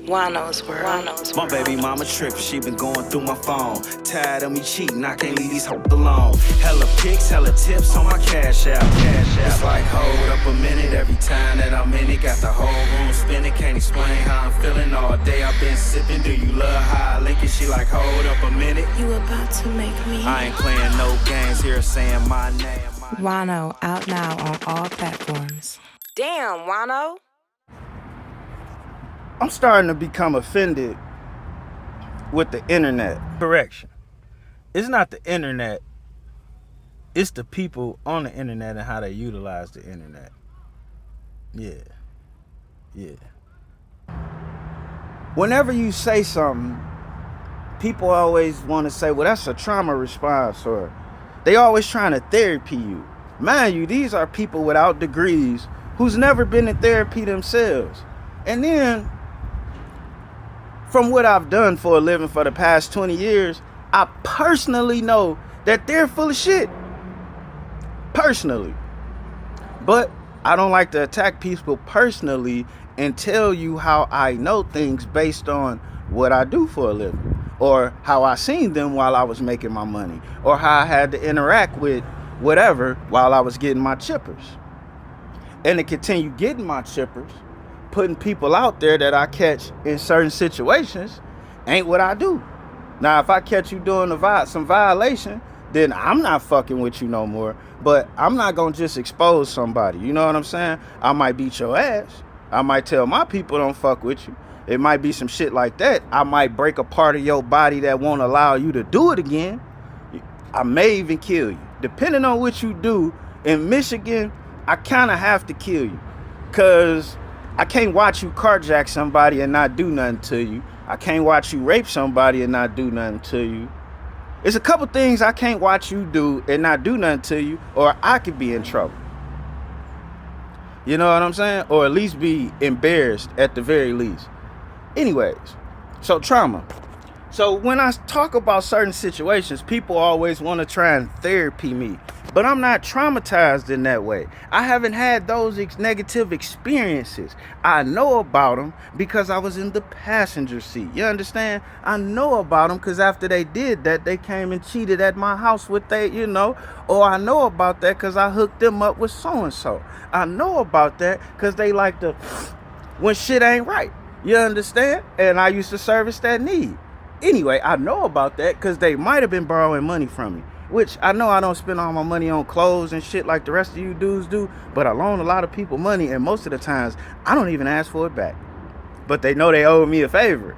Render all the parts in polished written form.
Juan-O's world. My baby mama trippin', she been going through my phone. Tired of me cheating, I can't leave these hoes alone. Hella pics, hella tips on my cash app. It's like, hold up a minute, every time that I'm in it, got the whole room spinning. Can't explain how I'm feeling all day. I've been sipping. Do you love how I link it? She like, hold up a minute. You about to make me. I ain't playing no games here, saying my name. Juan-O out now on all platforms. Damn, Juan-O. I'm starting to become offended with the internet. Correction. It's not the internet. It's the people on the internet and how they utilize the internet. Yeah. Whenever you say something, people always want to say, well, that's a trauma response, or they always trying to therapy you. Mind you, these are people without degrees who's never been in therapy themselves. And then, from what I've done for a living for the past 20 years, I personally know that they're full of shit. Personally. But I don't like to attack people personally and tell you how I know things based on what I do for a living, or how I seen them while I was making my money, or how I had to interact with whatever while I was getting my chippers. And to continue getting my chippers, putting people out there that I catch in certain situations ain't what I do. Now, if I catch you doing some violation, then I'm not fucking with you no more. But I'm not gonna just expose somebody. You know what I'm saying? I might beat your ass. I might tell my people don't fuck with you. It might be some shit like that. I might break a part of your body that won't allow you to do it again. I may even kill you. Depending on what you do, in Michigan, I kind of have to kill you. Because I can't watch you carjack somebody and not do nothing to you. I can't watch you rape somebody and not do nothing to you. It's a couple things I can't watch you do and not do nothing to you, or I could be in trouble. You know what I'm saying? Or at least be embarrassed at the very least. Anyways, so trauma. So when I talk about certain situations, people always want to try and therapy me. But I'm not traumatized in that way. I haven't had those negative experiences. I know about them because I was in the passenger seat. You understand? I know about them because after they did that, they came and cheated at my house with or I know about that because I hooked them up with so-and-so. I know about that because they like to when shit ain't right. You understand? And I used to service that need. Anyway, I know about that because they might have been borrowing money from me, which I know I don't spend all my money on clothes and shit like the rest of you dudes do, but I loan a lot of people money, and most of the times I don't even ask for it back. But they know they owe me a favor.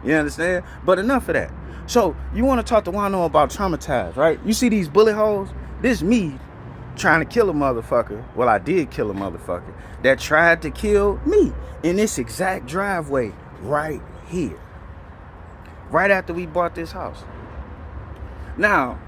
You understand? But enough of that. So you want to talk to Juan-O about Traumatized, right? You see these bullet holes? This me trying to kill a motherfucker. Well, I did kill a motherfucker that tried to kill me in this exact driveway right here. Right after we bought this house. Now,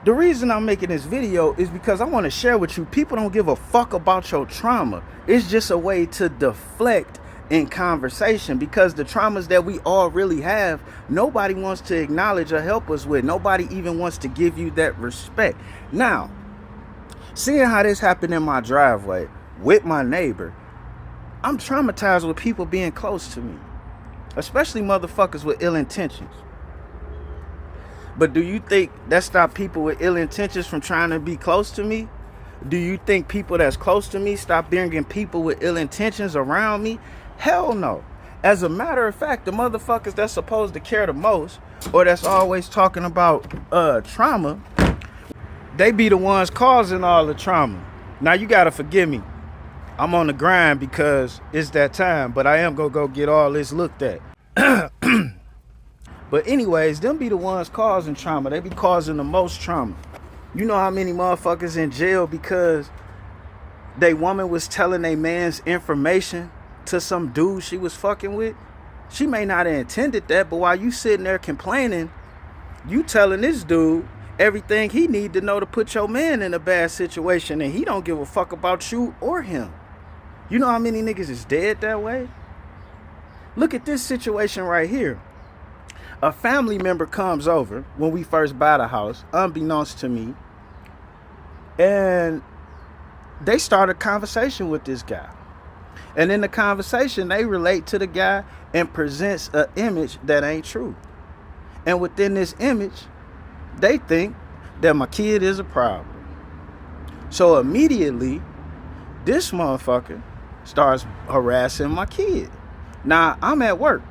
the reason I'm making this video is because I want to share with you, people don't give a fuck about your trauma. It's just a way to deflect in conversation, because the traumas that we all really have, nobody wants to acknowledge or help us with. Nobody even wants to give you that respect. Now, seeing how this happened in my driveway with my neighbor, I'm traumatized with people being close to me. Especially motherfuckers with ill intentions. But do you think that stopped people with ill intentions from trying to be close to me? Do you think people that's close to me stop bringing people with ill intentions around me? Hell no. As a matter of fact, the motherfuckers that's supposed to care the most, or that's always talking about trauma, they be the ones causing all the trauma. Now you gotta forgive me. I'm on the grind because it's that time, but I am gonna go get all this looked at. But anyways, them be the ones causing trauma. They be causing the most trauma. You know how many motherfuckers in jail because they woman was telling they man's information to some dude she was fucking with? She may not have intended that, but while you sitting there complaining, you telling this dude everything he need to know to put your man in a bad situation, and he don't give a fuck about you or him. You know how many niggas is dead that way? Look at this situation right here. A family member comes over when we first buy the house, unbeknownst to me, and they start a conversation with this guy. And in the conversation, they relate to the guy and presents an image that ain't true. And within this image, they think that my kid is a problem. So immediately, this motherfucker starts harassing my kid. Now, I'm at work.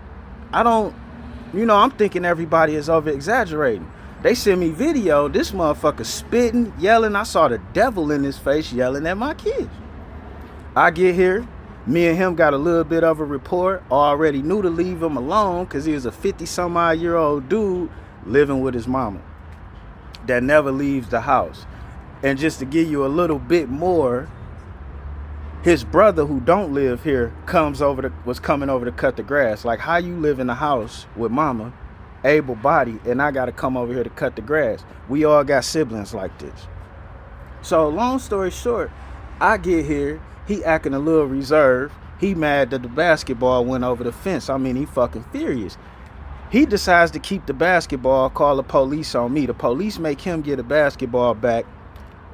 I'm thinking everybody is over exaggerating. They send me video, this motherfucker spitting, yelling. I saw the devil in his face yelling at my kids. I get here, me and him got a little bit of a rapport. Already knew to leave him alone because he was a 50-some-odd-year-old dude living with his mama that never leaves the house. And just to give you a little bit more, his brother who don't live here was coming over to cut the grass. Like, how you live in the house with mama, able-bodied, and I got to come over here to cut the grass? We all got siblings like this. So long story short, I get here, he acting a little reserved. He mad that the basketball went over the fence. I mean, he fucking furious. He decides to keep the basketball, call the police on me. The police make him get a basketball back.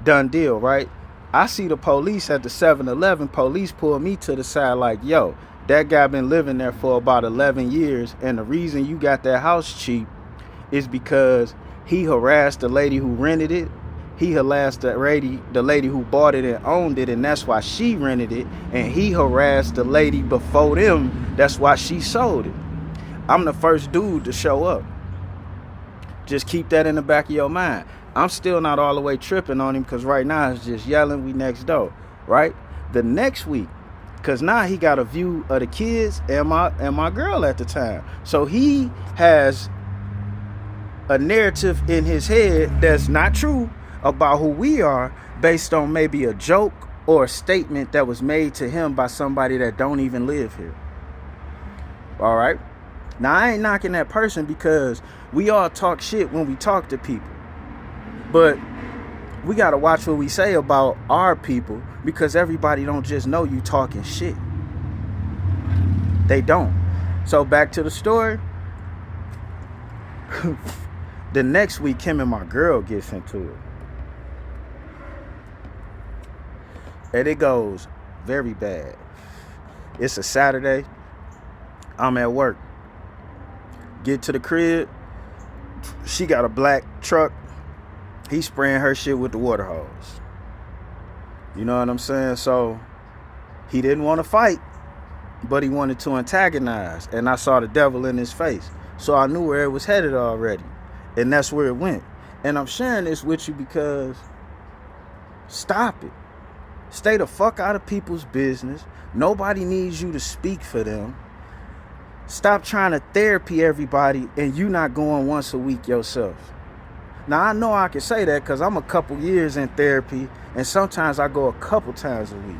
Done deal, right? I see the police at the 7-Eleven. Police pull me to the side like, yo, that guy been living there for about 11 years. And the reason you got that house cheap is because he harassed the lady who rented it. He harassed the lady who bought it and owned it. And that's why she rented it. And he harassed the lady before them. That's why she sold it. I'm the first dude to show up. Just keep that in the back of your mind. I'm still not all the way tripping on him because right now it's just yelling, we next door, right? The next week, because now he got a view of the kids and my girl at the time. So he has a narrative in his head that's not true about who we are based on maybe a joke or a statement that was made to him by somebody that don't even live here. All right? Now, I ain't knocking that person because we all talk shit when we talk to people. But we got to watch what we say about our people because everybody don't just know you talking shit. They don't. So back to the story. The next week, him and my girl gets into it. And it goes very bad. It's a Saturday. I'm at work. Get to the crib. She got a black truck. He's spraying her shit with the water hose. You know what I'm saying? So he didn't want to fight, but he wanted to antagonize. And I saw the devil in his face. So I knew where it was headed already. And that's where it went. And I'm sharing this with you because stop it. Stay the fuck out of people's business. Nobody needs you to speak for them. Stop trying to therapy everybody and you not going once a week yourself. Now, I know I can say that because I'm a couple years in therapy and sometimes I go a couple times a week.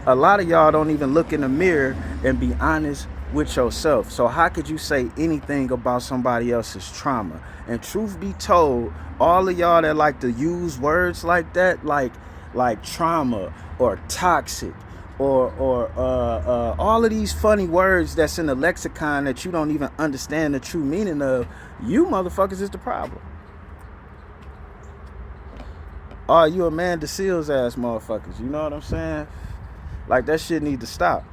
A lot of y'all don't even look in the mirror and be honest with yourself. So how could you say anything about somebody else's trauma? And truth be told, all of y'all that like to use words like that, like trauma or toxic or all of these funny words that's in the lexicon that you don't even understand the true meaning of, you motherfuckers is the problem. Oh, you Amanda Seals ass motherfuckers. You know what I'm saying? Like, that shit need to stop.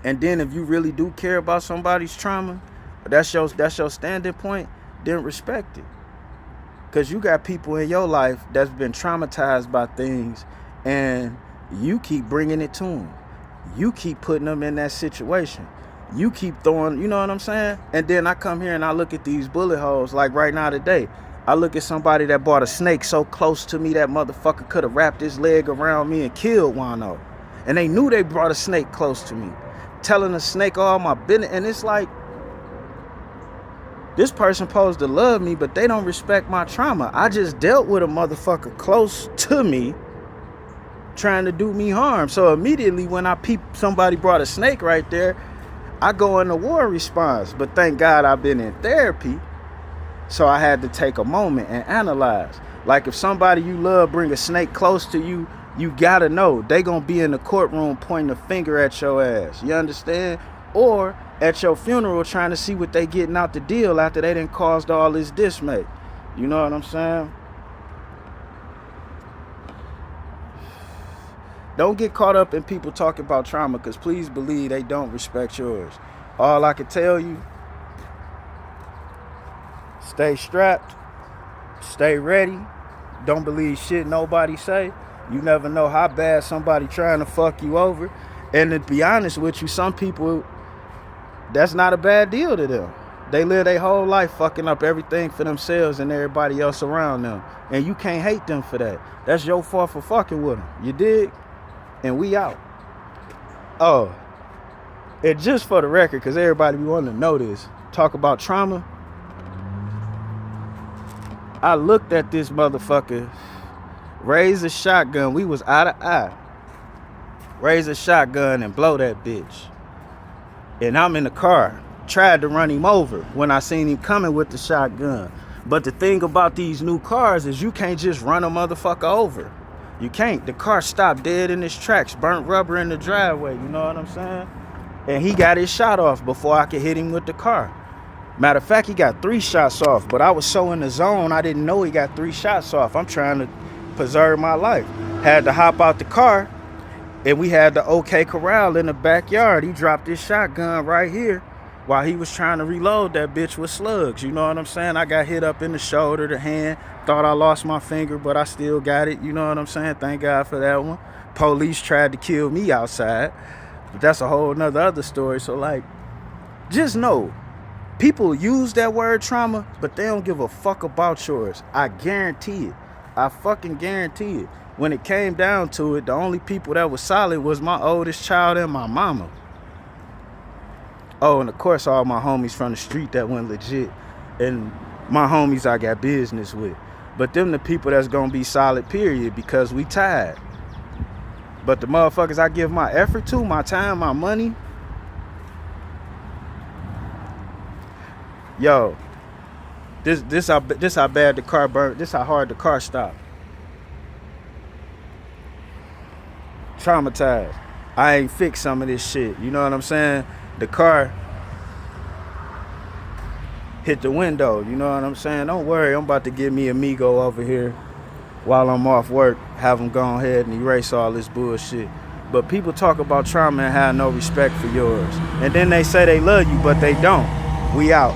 And then if you really do care about somebody's trauma, that's your standing point, then respect it. Because you got people in your life that's been traumatized by things and you keep bringing it to them. You keep putting them in that situation. You keep throwing, you know what I'm saying? And then I come here and I look at these bullet holes like right now today. I look at somebody that brought a snake so close to me that motherfucker could have wrapped his leg around me and killed Juan-O. And they knew they brought a snake close to me. Telling the snake all my business. And it's like, this person supposed to love me, but they don't respect my trauma. I just dealt with a motherfucker close to me trying to do me harm. So immediately when I peep somebody brought a snake right there, I go into war response. But thank God I've been in therapy. So I had to take a moment and analyze. Like if somebody you love bring a snake close to you, you gotta know they gonna be in the courtroom pointing a finger at your ass. You understand? Or at your funeral trying to see what they getting out the deal after they done caused all this dismay. You know what I'm saying? Don't get caught up in people talking about trauma, because please believe they don't respect yours. All I can tell you, stay strapped, stay ready. Don't believe shit nobody say. You never know how bad somebody trying to fuck you over. And to be honest with you, some people, that's not a bad deal to them. They live their whole life fucking up everything for themselves and everybody else around them. And you can't hate them for that. That's your fault for fucking with them. You dig? And we out. Oh, and just for the record, because everybody be wanting to know this, talk about trauma. I looked at this motherfucker raise a shotgun. We was eye to eye. Raise a shotgun and blow that bitch. And I'm in the car. Tried to run him over when I seen him coming with the shotgun. But the thing about these new cars is you can't just run a motherfucker over. You can't. The car stopped dead in its tracks, burnt rubber in the driveway, you know what I'm saying? And he got his shot off before I could hit him with the car. Matter of fact, he got 3 shots off, but I was so in the zone, I didn't know he got 3 shots off. I'm trying to preserve my life. Had to hop out the car, and we had the OK Corral in the backyard. He dropped his shotgun right here while he was trying to reload that bitch with slugs. You know what I'm saying? I got hit up in the shoulder, the hand. Thought I lost my finger, but I still got it. You know what I'm saying? Thank God for that one. Police tried to kill me outside, but that's a whole nother other story. So, like, just know, people use that word trauma, but they don't give a fuck about yours. I guarantee it. I fucking guarantee it. When it came down to it, the only people that was solid was my oldest child and my mama. Oh, and of course, all my homies from the street that went legit. And my homies I got business with. But them the people that's gonna be solid, period, because we tired. But the motherfuckers I give my effort to, my time, my money, yo, this how bad the car burned. This how hard the car stopped. Traumatized. I ain't fixed some of this shit. You know what I'm saying? The car hit the window. You know what I'm saying? Don't worry. I'm about to get me amigo over here while I'm off work. Have him go ahead and erase all this bullshit. But people talk about trauma and have no respect for yours. And then they say they love you, but they don't. We out.